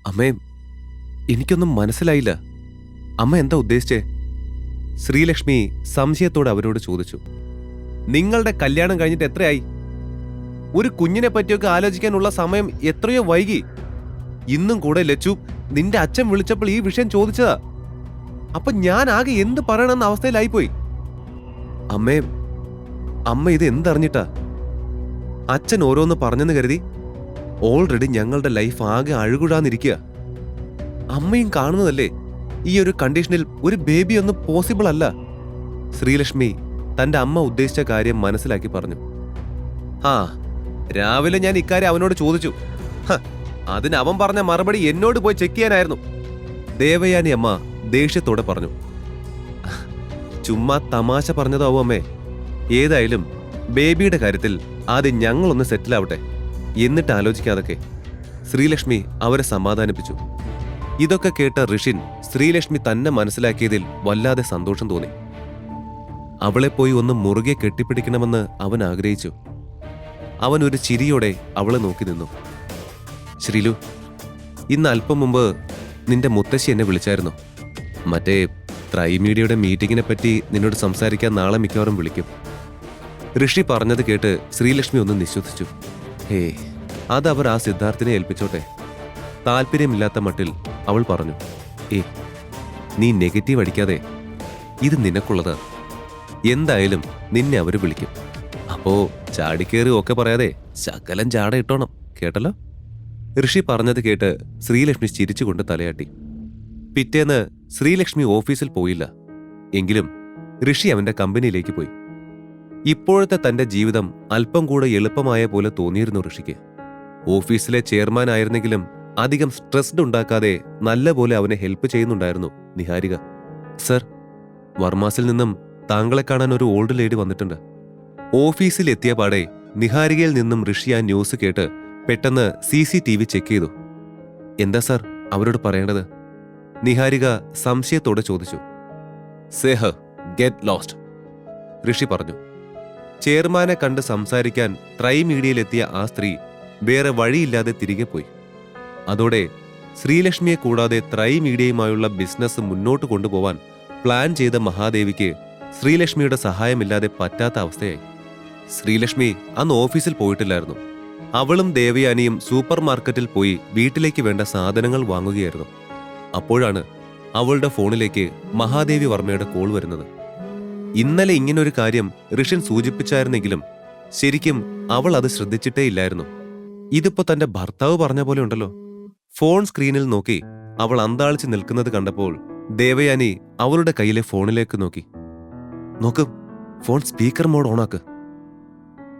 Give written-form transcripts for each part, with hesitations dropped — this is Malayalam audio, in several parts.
അമ്മേ, എനിക്കൊന്നും മനസ്സിലായില്ല. അമ്മ എന്താ ഉദ്ദേശിച്ചേ? ശ്രീലക്ഷ്മി സംശയത്തോടെ അവരോട് ചോദിച്ചു. നിങ്ങളുടെ കല്യാണം കഴിഞ്ഞിട്ട് എത്രയായി? ഒരു കുഞ്ഞിനെ പറ്റിയൊക്കെ ആലോചിക്കാനുള്ള സമയം എത്രയോ വൈകി. ഇന്നും കൂടെ ലച്ചു നിന്റെ അച്ഛൻ വിളിച്ചപ്പോൾ ഈ വിഷയം ചോദിച്ചതാ. അപ്പൊ ഞാൻ ആകെ എന്ത് പറയണമെന്ന അവസ്ഥയിലായിപ്പോയി. അമ്മേ, അമ്മ ഇത് എന്തറിഞ്ഞിട്ടാ? അച്ഛൻ ഓരോന്ന് പറഞ്ഞെന്ന് കരുതി ഓൾറെഡി ഞങ്ങളുടെ ലൈഫ് ആകെ അഴുകുഴാന്നിരിക്കുക. അമ്മയും കാണുന്നതല്ലേ, ഈ ഒരു കണ്ടീഷനിൽ ഒരു ബേബി ഒന്നും പോസിബിൾ അല്ല. ശ്രീലക്ഷ്മി തന്റെ അമ്മ ഉദ്ദേശിച്ച കാര്യം മനസ്സിലാക്കി പറഞ്ഞു. ആ, രാവിലെ ഞാൻ ഇക്കാര്യം അവനോട് ചോദിച്ചു. അതിന് അവൻ പറഞ്ഞ മറുപടി എന്നോട് പോയി ചെക്ക് ചെയ്യാനായിരുന്നു. ദേവയാനി അമ്മ ദേഷ്യത്തോടെ പറഞ്ഞു. ചുമ്മാ തമാശ പറഞ്ഞതാവും അമ്മേ. ഏതായാലും ബേബിയുടെ കാര്യത്തിൽ ആദ്യം ഞങ്ങളൊന്ന് സെറ്റിൽ ആവട്ടെ, എന്നിട്ട് ആലോചിക്കാതൊക്കെ. ശ്രീലക്ഷ്മി അവരെ സമാധാനിപ്പിച്ചു. ഇതൊക്കെ കേട്ട ഋഷിൻ ശ്രീലക്ഷ്മി തന്നെ മനസ്സിലാക്കിയതിൽ വല്ലാതെ സന്തോഷം തോന്നി. അവളെ പോയി ഒന്ന് മുറുകെ കെട്ടിപ്പിടിക്കണമെന്ന് അവൻ ആഗ്രഹിച്ചു. അവൻ ഒരു ചിരിയോടെ അവളെ നോക്കി നിന്നു. ശ്രീലു, ഇന്ന് അല്പം മുമ്പ് നിന്റെ മുത്തശ്ശി എന്നെ വിളിച്ചായിരുന്നു. മറ്റേ ത്രൈമീഡിയയുടെ മീറ്റിങ്ങിനെ പറ്റി നിന്നോട് സംസാരിക്കാൻ നാളെ മിക്കവാറും വിളിക്കും. ഋഷി പറഞ്ഞത് കേട്ട് ശ്രീലക്ഷ്മി ഒന്ന് നിശ്വസിച്ചു. അതവർ ആ സിദ്ധാർത്ഥിനെ ഏൽപ്പിച്ചോട്ടെ. താല്പര്യമില്ലാത്ത മട്ടിൽ അവൾ പറഞ്ഞു. നീ നെഗറ്റീവ് അടിക്കാതെ, ഇത് നിനക്കുള്ളതാ. എന്തായാലും നിന്നെ അവര് വിളിക്കും. അപ്പോ ചാടിക്കേറി ഒക്കെ പറയാതെ ശകലം ചാട ഇട്ടോണം, കേട്ടല്ലോ? ഋഷി പറഞ്ഞത് കേട്ട് ശ്രീലക്ഷ്മി ചിരിച്ചുകൊണ്ട് തലയാട്ടി. പിറ്റേന്ന് ശ്രീലക്ഷ്മി ഓഫീസിൽ പോയില്ല. എങ്കിലും ഋഷി അവന്റെ കമ്പനിയിലേക്ക് പോയി. ഇപ്പോഴത്തെ തന്റെ ജീവിതം അല്പം കൂടെ എളുപ്പമായ പോലെ തോന്നിയിരുന്നു ഋഷിക്ക്. ഓഫീസിലെ ചെയർമാൻ ആയിരുന്നെങ്കിലും അധികം സ്ട്രെസ്ഡ് ഉണ്ടാക്കാതെ നല്ലപോലെ അവനെ ഹെൽപ്പ് ചെയ്യുന്നുണ്ടായിരുന്നു നിഹാരിക. സർ, വർമാസിൽ നിന്നും താങ്കളെ കാണാൻ ഒരു ഓൾഡ് ലേഡി വന്നിട്ടുണ്ട്. ഓഫീസിൽ എത്തിയ പാടെ നിഹാരികയിൽ നിന്നും ഋഷി ആ ന്യൂസ് കേട്ട് പെട്ടെന്ന് CCTV ചെക്ക് ചെയ്തു. എന്താ സർ അവരോട് പറയേണ്ടത്? നിഹാരിക സംശയത്തോടെ ചോദിച്ചു. സേ ഹർ ഗെറ്റ് ലോസ്റ്റ്, ഋഷി പറഞ്ഞു. ചെയർമാനെ കണ്ട് സംസാരിക്കാൻ ത്രൈമീഡിയയിലെത്തിയ ആ സ്ത്രീ വേറെ വഴിയില്ലാതെ തിരികെ പോയി. അതോടെ ശ്രീലക്ഷ്മിയെ കൂടാതെ ത്രൈമീഡിയയുമായുള്ള ബിസിനസ് മുന്നോട്ട് കൊണ്ടുപോവാൻ പ്ലാൻ ചെയ്ത മഹാദേവിക്ക് ശ്രീലക്ഷ്മിയുടെ സഹായമില്ലാതെ പറ്റാത്ത അവസ്ഥയായി. ശ്രീലക്ഷ്മി അന്ന് ഓഫീസിൽ പോയിട്ടില്ലായിരുന്നു. അവളും ദേവയാനിയും സൂപ്പർ മാർക്കറ്റിൽ പോയി വീട്ടിലേക്ക് വേണ്ട സാധനങ്ങൾ വാങ്ങുകയായിരുന്നു. അപ്പോഴാണ് അവളുടെ ഫോണിലേക്ക് മഹാദേവി വർമ്മയുടെ കോൾ വരുന്നത്. ഇന്നലെ ഇങ്ങനൊരു കാര്യം ഋഷിൻ സൂചിപ്പിച്ചായിരുന്നെങ്കിലും ശരിക്കും അവൾ അത് ശ്രദ്ധിച്ചിട്ടേ ഇല്ലായിരുന്നു. ഇതിപ്പോ തന്റെ ഭർത്താവ് പറഞ്ഞ പോലെ ഉണ്ടല്ലോ. ഫോൺ സ്ക്രീനിൽ നോക്കി അവൾ അന്താളിച്ച് നിൽക്കുന്നത് കണ്ടപ്പോൾ ദേവയാനി അവളുടെ കയ്യിലെ ഫോണിലേക്ക് നോക്കി. നോക്ക്, ഫോൺ സ്പീക്കർ മോഡ് ഓണാക്ക്.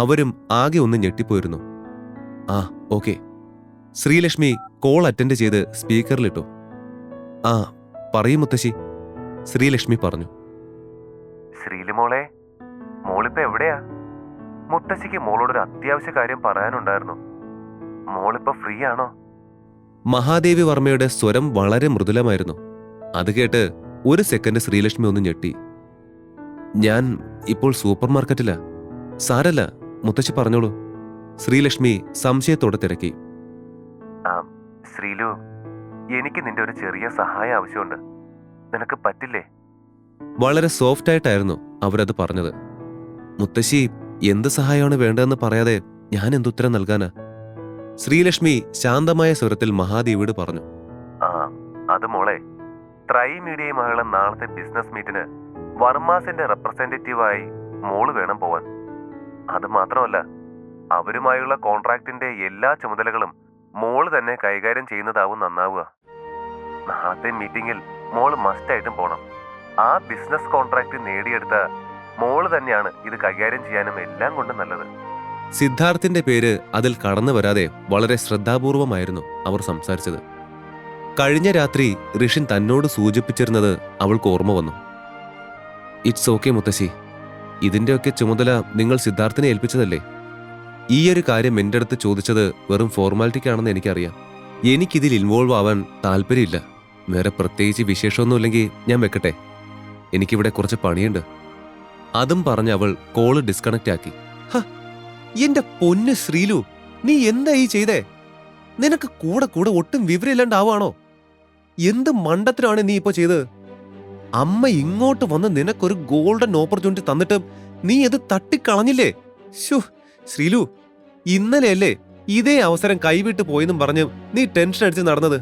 അവരും ആകെ ഒന്ന് ഞെട്ടിപ്പോയിരുന്നു. ആ, ഓക്കെ. ശ്രീലക്ഷ്മി കോൾ അറ്റൻഡ് ചെയ്ത് സ്പീക്കറിലിട്ടു. ആ, പറയൂ മുത്തശ്ശി, ശ്രീലക്ഷ്മി പറഞ്ഞു. ശ്രീലുമോളെ, മോളിപ്പോ എവിടെയാ? മുത്തശ്ശിക്ക് മോളോടൊരു അത്യാവശ്യ കാര്യം പറയാനുണ്ടായിരുന്നു. മോളിപ്പോ ഫ്രീ ആണോ? മഹാദേവി വർമ്മയുടെ സ്വരം വളരെ മൃദുലമായിരുന്നു. അത് കേട്ട് ഒരു സെക്കൻഡ് ശ്രീലക്ഷ്മി ഒന്ന് ഞെട്ടി. ഞാൻ ഇപ്പോൾ സൂപ്പർ മാർക്കറ്റിലാ. സാരല്ല, മുത്തശ്ശി പറഞ്ഞോളൂ. ശ്രീലക്ഷ്മി സംശയത്തോടെ തിരക്കി. ശ്രീലു, എനിക്ക് നിന്റെ ഒരു ചെറിയ സഹായം ആവശ്യമുണ്ട്. നിനക്ക് പറ്റില്ലേ? വളരെ സോഫ്റ്റായിട്ടായിരുന്നു അവരത് പറഞ്ഞത്. മുത്തശ്ശി എന്ത് സഹായമാണ് വേണ്ടതെന്ന് പറയാതെ ഞാൻ എന്തുത്തരം നൽകാനാ? ശ്രീലക്ഷ്മി ശാന്തമായ സ്വരത്തിൽ മഹാദേവിയോട് പറഞ്ഞു. അത് മോളെ, ത്രൈമീഡിയയുമായുള്ള നാളത്തെ ബിസിനസ് മീറ്റിന് വർമാസിന്റെ റെപ്രസെന്റേറ്റീവായി മോള് വേണം പോവാൻ. അത് മാത്രമല്ല, അവരുമായുള്ള കോൺട്രാക്ടിന്റെ എല്ലാ ചുമതലകളും മോള് തന്നെ കൈകാര്യം ചെയ്യുന്നതാവും നന്നാവുക. നാളത്തെ മീറ്റിംഗിൽ മോള് മസ്റ്റായിട്ടും പോണം. ആ ബിസിനസ് കോൺട്രാക്ട് നേടിയെടുത്ത മോള് തന്നെയാണ് ഇത് കൈകാര്യം ചെയ്യാനും എല്ലാം കൊണ്ടും നല്ലത്. സിദ്ധാർത്ഥിന്റെ പേര് അതിൽ കടന്നു വരാതെ വളരെ ശ്രദ്ധാപൂർവമായിരുന്നു അവർ സംസാരിച്ചത്. കഴിഞ്ഞ രാത്രി ഋഷിൻ തന്നോട് സൂചിപ്പിച്ചിരുന്നത് അവൾക്ക് ഓർമ്മ വന്നു. ഇറ്റ്സ് ഓക്കെ മുത്തശ്ശി, ഇതിന്റെയൊക്കെ ചുമതല നിങ്ങൾ സിദ്ധാർത്ഥിനെ ഏൽപ്പിച്ചതല്ലേ. ഈയൊരു കാര്യം എൻ്റെ അടുത്ത് ചോദിച്ചത് വെറും ഫോർമാലിറ്റിക്കാണെന്ന് എനിക്കറിയാം. എനിക്കിതിൽ ഇൻവോൾവ് ആവാൻ താല്പര്യമില്ല. വേറെ പ്രത്യേകിച്ച് വിശേഷമൊന്നുമില്ലെങ്കിൽ ഞാൻ വെക്കട്ടെ, എനിക്കിവിടെ കുറച്ച് പണിയുണ്ട്. അതും പറഞ്ഞ് അവൾ കോള് ഡിസ്കണക്റ്റ് ആക്കി. എന്റെ പൊന്ന് ശ്രീലു, നീ എന്താ ഈ ചെയ്തേ? നിനക്ക് കൂടെ കൂടെ ഒട്ടും വിവരമില്ലാണ്ടാവാണോ? എന്ത് മണ്ടത്തിനാണ് നീ ഇപ്പൊ ചെയ്തത്? അമ്മ ഇങ്ങോട്ട് വന്ന് നിനക്കൊരു ഗോൾഡൻ ഓപ്പർച്യൂണിറ്റി തന്നിട്ട് നീ അത് തട്ടിക്കളഞ്ഞില്ലേ? ശോ ശ്രീലു, ഇന്നലെയല്ലേ ഇതേ അവസരം കൈവിട്ട് പോയെന്നും പറഞ്ഞ് നീ ടെൻഷൻ അടിച്ച് നടന്നത്.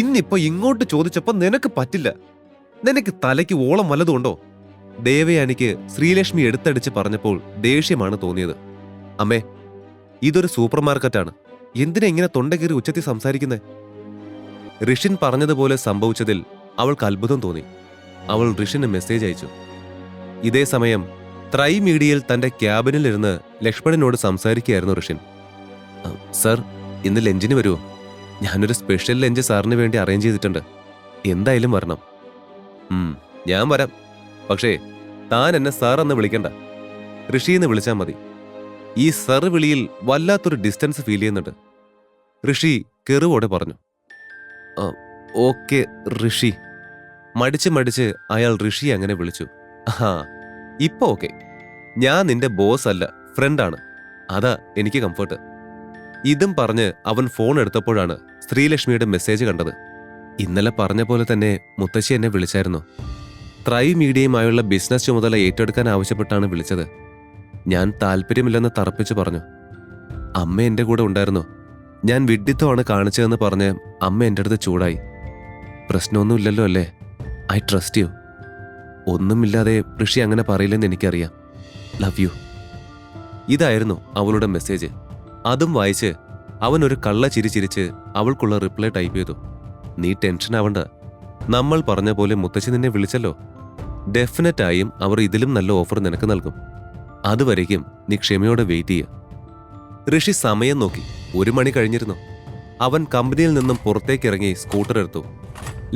ഇന്നിപ്പോ ഇങ്ങോട്ട് ചോദിച്ചപ്പോ നിനക്ക് പറ്റില്ല. നിനക്ക് തലയ്ക്ക് ഓളം വല്ലതുണ്ടോ? ദേവയാനിക്ക് ശ്രീലക്ഷ്മി എടുത്തടിച്ച് പറഞ്ഞപ്പോൾ ദേഷ്യമാണ് തോന്നിയത്. അമ്മേ, ഇതൊരു സൂപ്പർ മാർക്കറ്റാണ്. എന്തിനാ ഇങ്ങനെ തൊണ്ടകീറി ഉച്ചത്തിൽ സംസാരിക്കുന്നേ? ഋഷിൻ പറഞ്ഞതുപോലെ സംഭവിച്ചതിൽ അവൾക്ക് അത്ഭുതം തോന്നി. അവൾ ഋഷിന് മെസ്സേജ് അയച്ചു. ഇതേ സമയം ത്രൈ മീഡിയയിൽ തന്റെ ക്യാബിനിലിരുന്ന് ലക്ഷ്മണനോട് സംസാരിക്കുകയായിരുന്നു ഋഷിൻ. സർ, ഇന്ന് ലഞ്ചിന് വരുമോ? ഞാനൊരു സ്പെഷ്യൽ ലഞ്ച് സാറിന് വേണ്ടി അറേഞ്ച് ചെയ്തിട്ടുണ്ട്. എന്തായാലും വരണം. ഞാൻ വരാം. പക്ഷേ താൻ എന്നെ സാർ എന്ന് വിളിക്കണ്ട, ഋഷിന്ന് വിളിച്ചാൽ മതി. ഈ സർ വിളിയിൽ വല്ലാത്തൊരു ഡിസ്റ്റൻസ് ഫീൽ ചെയ്യുന്നുണ്ട്. ഋഷി കെറുവോടെ പറഞ്ഞു. ഓക്കെ ഋഷി. മടിച്ച് മടിച്ച് അയാൾ ഋഷിയെ അങ്ങനെ വിളിച്ചു. ആ, ഇപ്പൊ ഓക്കെ. ഞാൻ നിന്റെ ബോസ് അല്ല, ഫ്രണ്ടാണ്. അതാ എനിക്ക് കംഫർട്ട്. ഇതും പറഞ്ഞ് അവൻ ഫോൺ എടുത്തപ്പോഴാണ് ശ്രീലക്ഷ്മിയുടെ മെസ്സേജ് കണ്ടത്. ഇന്നലെ പറഞ്ഞ പോലെ തന്നെ മുത്തശ്ശി എന്നെ വിളിച്ചായിരുന്നു. ത്രൈ മീഡിയയുമായുള്ള ബിസിനസ് ചുമതല ഏറ്റെടുക്കാൻ ആവശ്യപ്പെട്ടാണ് വിളിച്ചത്. ഞാൻ താല്പര്യമില്ലെന്ന് തറപ്പിച്ചു പറഞ്ഞു. അമ്മ എന്റെ കൂടെ ഉണ്ടായിരുന്നു. ഞാൻ വിഡ്ഢിത്തമാണ് കാണിച്ചതെന്ന് പറഞ്ഞ് അമ്മ എൻ്റെ അടുത്ത് ചൂടായി. പ്രശ്നമൊന്നുമില്ലല്ലോ അല്ലേ? I trust you. ഒന്നുമില്ലാതെ ഋഷി അങ്ങനെ പറയില്ലെന്ന് എനിക്കറിയാം. Love you. ഇതായിരുന്നു അവളുടെ മെസ്സേജ്. അതും വായിച്ച് അവൻ ഒരു കള്ള ചിരി ചിരിച്ച് അവൾക്കുള്ള റിപ്ലൈ ടൈപ്പ് ചെയ്തു. നീ ടെൻഷൻ ആവണ്ട. നമ്മൾ പറഞ്ഞ പോലെ മുത്തശ്ശി നിന്നെ വിളിച്ചല്ലോ. ഡെഫിനറ്റായും അവർ ഇതിലും നല്ല ഓഫർ നിനക്ക് നൽകും. അതുവരേക്കും നീ ക്ഷമയോടെ വെയിറ്റ് ചെയ്യുക. ഋഷി സമയം നോക്കി. 1 മണി കഴിഞ്ഞിരുന്നു. അവൻ കമ്പനിയിൽ നിന്നും പുറത്തേക്കിറങ്ങി സ്കൂട്ടർ എടുത്തു.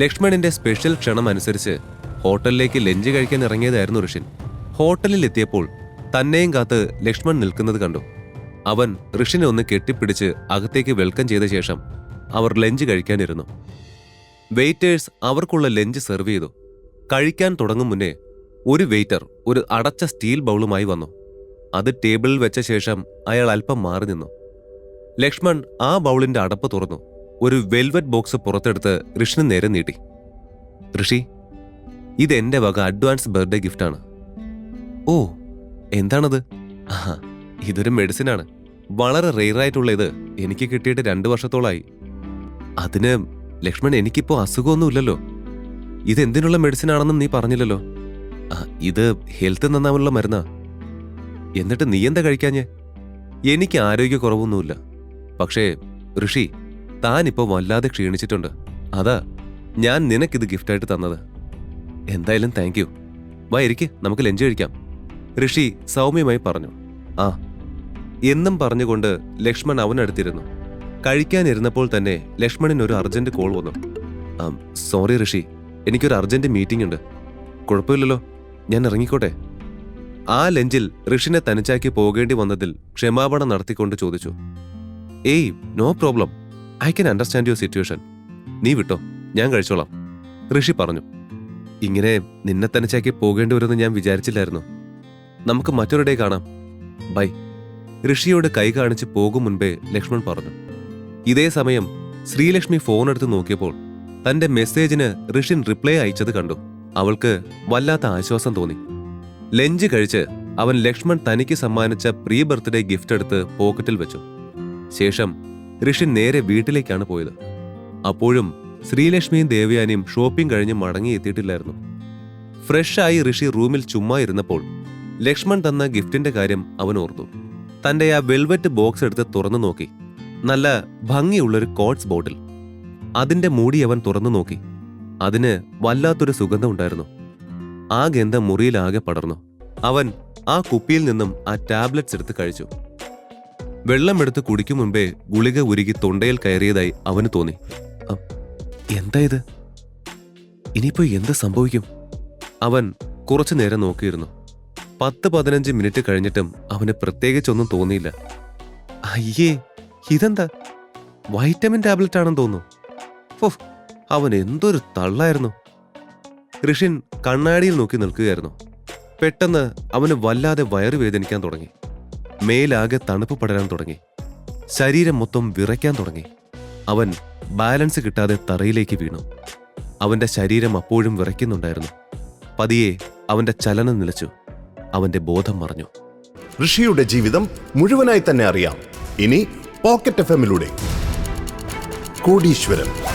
ലക്ഷ്മണിന്റെ സ്പെഷ്യൽ ക്ഷണം അനുസരിച്ച് ഹോട്ടലിലേക്ക് ലഞ്ച് കഴിക്കാൻ ഇറങ്ങിയതായിരുന്നു ഋഷിൻ. ഹോട്ടലിൽ എത്തിയപ്പോൾ തന്നെയും കാത്ത് ലക്ഷ്മൺ നിൽക്കുന്നത് കണ്ടു. അവൻ ഋഷിനെ ഒന്ന് കെട്ടിപ്പിടിച്ച് അകത്തേക്ക് വെൽക്കം ചെയ്ത ശേഷം അവർ ലഞ്ച് കഴിക്കാനിരുന്നു. വെയിറ്റേഴ്സ് അവർക്കുള്ള ലഞ്ച് സെർവ് ചെയ്തു. കഴിക്കാൻ തുടങ്ങും മുന്നേ ഒരു വെയിറ്റർ ഒരു അടച്ച സ്റ്റീൽ ബൗളുമായി വന്നു. അത് ടേബിളിൽ വെച്ച ശേഷം അയാൾ അല്പം മാറി നിന്നു. ലക്ഷ്മൺ ആ ബൗളിന്റെ അടപ്പ് തുറന്നു. ഒരു വെൽവെറ്റ് ബോക്സ് പുറത്തെടുത്ത് ഋഷിന് നേരെ നീട്ടി. ഋഷി, ഇതെന്റെ വക അഡ്വാൻസ് ബർത്ത്ഡേ ഗിഫ്റ്റാണ്. ഓ, എന്താണത്? ഇതൊരു മെഡിസിനാണ്. വളരെ റെയറായിട്ടുള്ള ഇത് എനിക്ക് കിട്ടിയിട്ട് 2 വർഷത്തോളായി. അതിന് ലക്ഷ്മൺ, എനിക്കിപ്പോ അസുഖമൊന്നുമില്ലല്ലോ. ഇതെന്തിനുള്ള മെഡിസിൻ ആണെന്നും നീ പറഞ്ഞില്ലല്ലോ. ഇത് ഹെൽത്ത് നന്നാവാനുള്ള മരുന്നാ. എന്നിട്ട് നീ എന്താ കഴിക്കാഞ്ഞേ? എനിക്ക് ആരോഗ്യക്കുറവൊന്നുമില്ല. പക്ഷേ ഋഷി, താനിപ്പോ വല്ലാതെ ക്ഷീണിച്ചിട്ടുണ്ട്. അതാ ഞാൻ നിനക്കിത് ഗിഫ്റ്റായിട്ട് തന്നത്. എന്തായാലും താങ്ക് യു. വാ, ഇരിക്ക്, നമുക്ക് ലഞ്ച് കഴിക്കാം, ഋഷി സൗമ്യമായി പറഞ്ഞു. ആ എന്നും പറഞ്ഞുകൊണ്ട് ലക്ഷ്മൺ അവനടുത്തിരുന്നു. കഴിക്കാനിരുന്നപ്പോൾ തന്നെ ലക്ഷ്മണിനൊരു അർജന്റ് കോൾ വന്നു. സോറി ഋഷി, എനിക്കൊരു അർജന്റ് മീറ്റിംഗ് ഉണ്ട്. കുഴപ്പമില്ലല്ലോ, ഞാൻ ഇറങ്ങിക്കോട്ടെ? ആ ലഞ്ചിൽ ഋഷിനെ തനിച്ചാക്കി പോകേണ്ടി വന്നതിൽ ക്ഷമാപണം നടത്തിക്കൊണ്ട് ചോദിച്ചു. Hey, no problem. I can understand your situation. നീ വിട്ടോ, ഞാൻ കഴിച്ചോളാം, ഋഷി പറഞ്ഞു. ഇങ്ങനെ നിന്നെ തനിച്ചാക്കി പോകേണ്ടി വരുമെന്ന് ഞാൻ വിചാരിച്ചില്ലായിരുന്നു. നമുക്ക് മറ്റൊരു ഡേ കാണാം, ബൈ, ഋഷിയോട് കൈ കാണിച്ച് പോകും മുൻപേ ലക്ഷ്മൺ പറഞ്ഞു. ഇതേ സമയം ശ്രീലക്ഷ്മി ഫോൺ എടുത്ത് നോക്കിയപ്പോൾ തന്റെ മെസ്സേജിന് ഋഷിൻ റിപ്ലൈ അയച്ചത് കണ്ടു. അവൾക്ക് വല്ലാത്ത ആശ്വാസം തോന്നി. ലഞ്ച് കഴിച്ച് അവൻ ലക്ഷ്മൺ തനിക്ക് സമ്മാനിച്ച പ്രീ ബർത്ത്ഡേ ഗിഫ്റ്റ് എടുത്ത് പോക്കറ്റിൽ വെച്ചു. ശേഷം ഋഷിൻ നേരെ വീട്ടിലേക്കാണ് പോയത്. അപ്പോഴും ശ്രീലക്ഷ്മിയും ദേവയാനിയും ഷോപ്പിംഗ് കഴിഞ്ഞ് മടങ്ങിയെത്തിയിട്ടില്ലായിരുന്നു. ഫ്രഷായി ഋഷി റൂമിൽ ചുമ്മാ ഇരുന്നപ്പോൾ ലക്ഷ്മൺ തന്ന ഗിഫ്റ്റിന്റെ കാര്യം അവൻ ഓർത്തു. തന്റെ ആ വെൽവെറ്റ് ബോക്സ് എടുത്ത് തുറന്നു നോക്കി. നല്ല ഭംഗിയുള്ളൊരു കോട്സ് ബോട്ടിൽ. അതിന്റെ മൂടി അവൻ തുറന്നു നോക്കി. അതിന് വല്ലാത്തൊരു സുഗന്ധം ഉണ്ടായിരുന്നു. ആ ഗന്ധം മുറിയിലാകെ പടർന്നു. അവൻ ആ കുപ്പിയിൽ നിന്നും ആ ടാബ്ലറ്റ്സ് എടുത്ത് കഴിച്ചു. വെള്ളമെടുത്ത് കുടിക്കും മുൻപേ ഗുളിക ഉരുകി തൊണ്ടയിൽ കയറിയതായി അവന് തോന്നി. എന്താ ഇത്? ഇനിയിപ്പോ എന്ത് സംഭവിക്കും? അവൻ കുറച്ചു നേരം നോക്കിയിരുന്നു. 10-15 മിനിറ്റ് കഴിഞ്ഞിട്ടും അവന് പ്രത്യേകിച്ചൊന്നും തോന്നിയില്ല. അയ്യേ, ഇതെന്താ? വൈറ്റമിൻ ടാബ്ലറ്റ് ആണെന്ന് തോന്നുന്നു. അവൻ എന്തൊരു തള്ളായിരുന്നു. ഋഷിൻ കണ്ണാടിയിൽ നോക്കി നിൽക്കുകയായിരുന്നു. പെട്ടെന്ന് അവന് വല്ലാതെ വയറ് വേദനിക്കാൻ തുടങ്ങി. മേലാകെ തണുപ്പ് പടരാൻ തുടങ്ങി. ശരീരം മൊത്തം വിറയ്ക്കാൻ തുടങ്ങി. അവൻ ബാലൻസ് കിട്ടാതെ തറയിലേക്ക് വീണു. അവന്റെ ശരീരം അപ്പോഴും വിറയ്ക്കുന്നുണ്ടായിരുന്നു. പതിയെ അവന്റെ ചലനം നിലച്ചു. അവന്റെ ബോധം മറഞ്ഞു. ഋഷിയുടെ ജീവിതം മുഴുവനായി തന്നെ അറിയാം ഇനി പോക്കറ്റ് FM-ലൂടെ. കോടീശ്വരൻ.